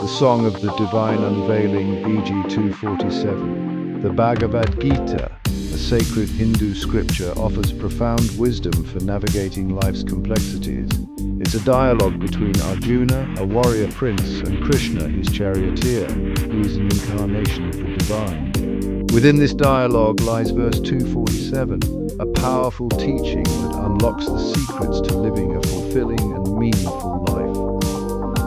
the Song of the Divine Unveiling BG 247. The Bhagavad Gita, a sacred Hindu scripture, offers profound wisdom for navigating life's complexities. It's a dialogue between Arjuna, a warrior prince, and Krishna, his charioteer, who is an incarnation of the divine. Within this dialogue lies verse 247, a powerful teaching that unlocks the secrets to living a fulfilling and meaningful life.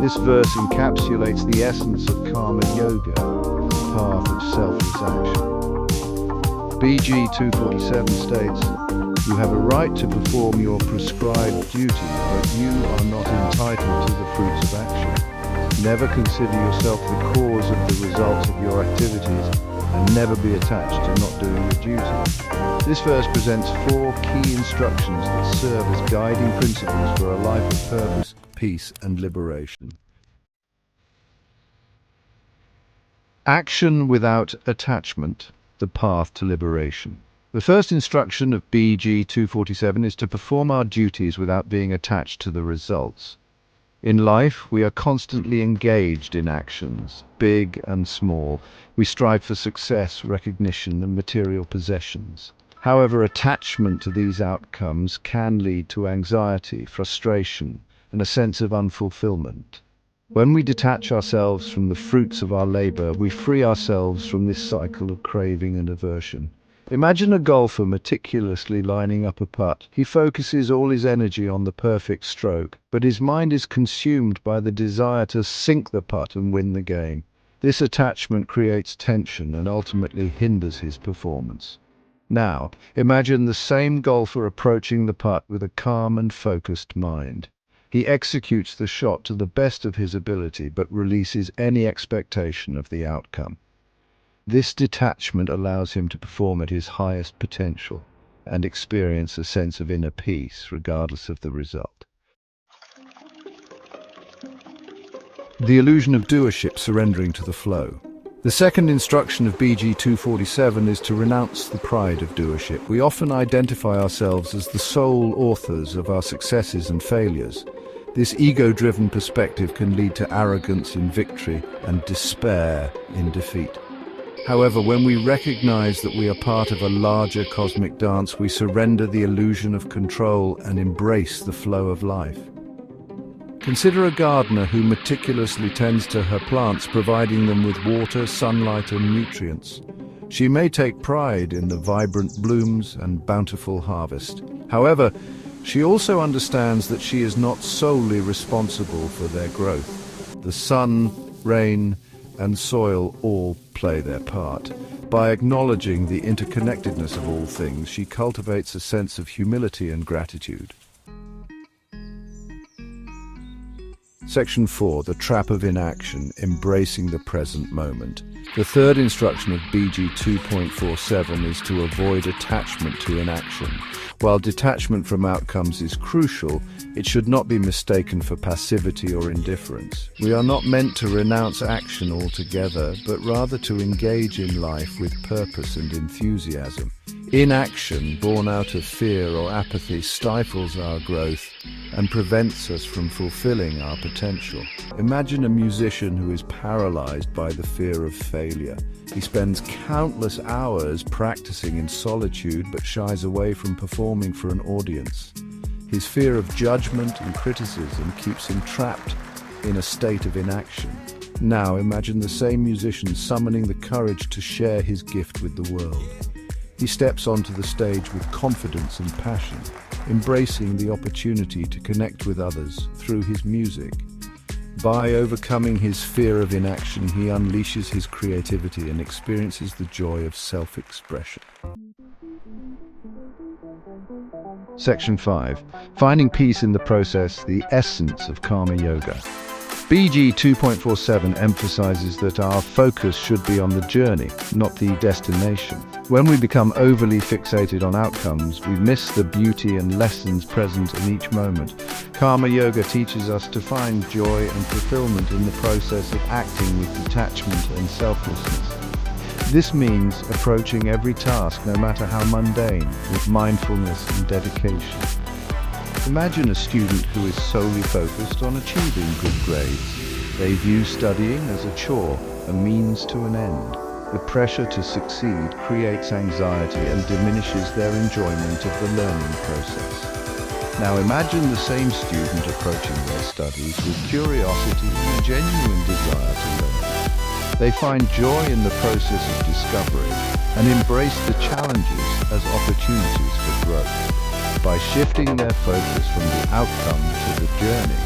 This verse encapsulates the essence of karma yoga, the path of selfless action. BG 247 states, "You have a right to perform your prescribed duty, but you are not entitled to the fruits of action. Never consider yourself the cause of the results of your activities, and never be attached to not doing your duty." This verse presents four key instructions that serve as guiding principles for a life of purpose, peace, and liberation. Action without attachment, the path to liberation. The first instruction of BG 247 is to perform our duties without being attached to the results. In life, we are constantly engaged in actions, big and small. We strive for success, recognition, and material possessions. However, attachment to these outcomes can lead to anxiety, frustration, and a sense of unfulfillment. When we detach ourselves from the fruits of our labor, we free ourselves from this cycle of craving and aversion. Imagine a golfer meticulously lining up a putt. He focuses all his energy on the perfect stroke, but his mind is consumed by the desire to sink the putt and win the game. This attachment creates tension and ultimately hinders his performance. Now, imagine the same golfer approaching the putt with a calm and focused mind. He executes the shot to the best of his ability, but releases any expectation of the outcome. This detachment allows him to perform at his highest potential and experience a sense of inner peace regardless of the result. The illusion of doership, surrendering to the flow. The second instruction of BG 247 is to renounce the pride of doership. We often identify ourselves as the sole authors of our successes and failures. This ego-driven perspective can lead to arrogance in victory and despair in defeat. However, when we recognize that we are part of a larger cosmic dance, we surrender the illusion of control and embrace the flow of life. Consider a gardener who meticulously tends to her plants, providing them with water, sunlight, and nutrients. She may take pride in the vibrant blooms and bountiful harvest. However, she also understands that she is not solely responsible for their growth. The sun, rain, and soil all play their part. By acknowledging the interconnectedness of all things, she cultivates a sense of humility and gratitude. Section 4. The Trap of Inaction, Embracing the Present Moment. The third instruction of BG 2.47 is to avoid attachment to inaction. While detachment from outcomes is crucial, it should not be mistaken for passivity or indifference. We are not meant to renounce action altogether, but rather to engage in life with purpose and enthusiasm. Inaction, born out of fear or apathy, stifles our growth and prevents us from fulfilling our potential. Imagine a musician who is paralyzed by the fear of failure. He spends countless hours practicing in solitude but shies away from performing for an audience. His fear of judgment and criticism keeps him trapped in a state of inaction. Now imagine the same musician summoning the courage to share his gift with the world. He steps onto the stage with confidence and passion, embracing the opportunity to connect with others through his music. By overcoming his fear of inaction, he unleashes his creativity and experiences the joy of self-expression. Section 5. Finding peace in the process, the essence of karma yoga. BG 2.47 emphasizes that our focus should be on the journey, not the destination. When we become overly fixated on outcomes, we miss the beauty and lessons present in each moment. Karma yoga teaches us to find joy and fulfillment in the process of acting with detachment and selflessness. This means approaching every task, no matter how mundane, with mindfulness and dedication. Imagine a student who is solely focused on achieving good grades. They view studying as a chore, a means to an end. The pressure to succeed creates anxiety and diminishes their enjoyment of the learning process. Now imagine the same student approaching their studies with curiosity and a genuine desire to learn. They find joy in the process of discovery and embrace the challenges as opportunities for growth. By shifting their focus from the outcome to the journey,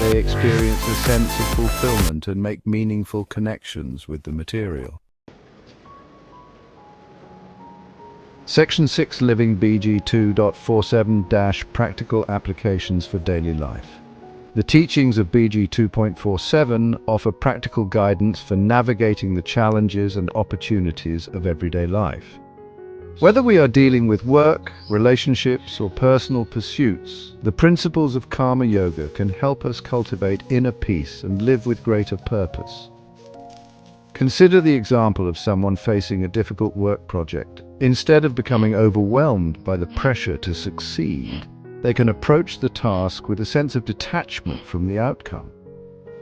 they experience a sense of fulfillment and make meaningful connections with the material. Section 6, Living BG 2.47 - Practical Applications for Daily Life. The teachings of BG 2.47 offer practical guidance for navigating the challenges and opportunities of everyday life. Whether we are dealing with work, relationships, or personal pursuits, the principles of Karma Yoga can help us cultivate inner peace and live with greater purpose. Consider the example of someone facing a difficult work project. Instead of becoming overwhelmed by the pressure to succeed, they can approach the task with a sense of detachment from the outcome.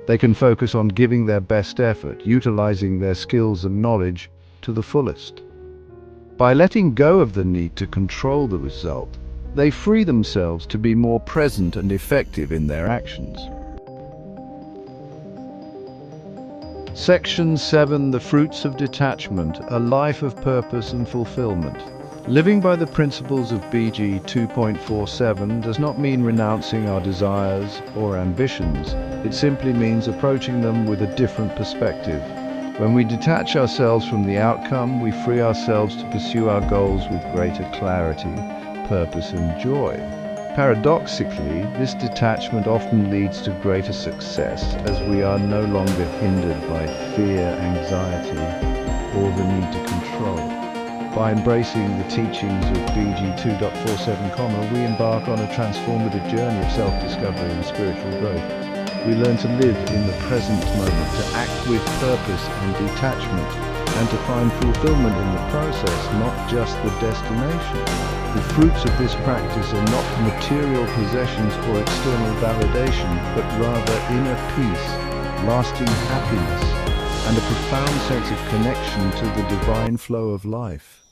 They can focus on giving their best effort, utilizing their skills and knowledge to the fullest. By letting go of the need to control the result, they free themselves to be more present and effective in their actions. Section 7, The Fruits of Detachment, a Life of Purpose and Fulfillment. Living by the principles of BG 2.47 does not mean renouncing our desires or ambitions. It simply means approaching them with a different perspective. When we detach ourselves from the outcome, we free ourselves to pursue our goals with greater clarity, purpose, and joy. Paradoxically, this detachment often leads to greater success as we are no longer hindered by fear, anxiety, or the need to control. By embracing the teachings of BG 2.47, we embark on a transformative journey of self-discovery and spiritual growth. We learn to live in the present moment, to act with purpose and detachment, and to find fulfillment in the process, not just the destination. The fruits of this practice are not material possessions or external validation, but rather inner peace, lasting happiness, and a profound sense of connection to the divine flow of life.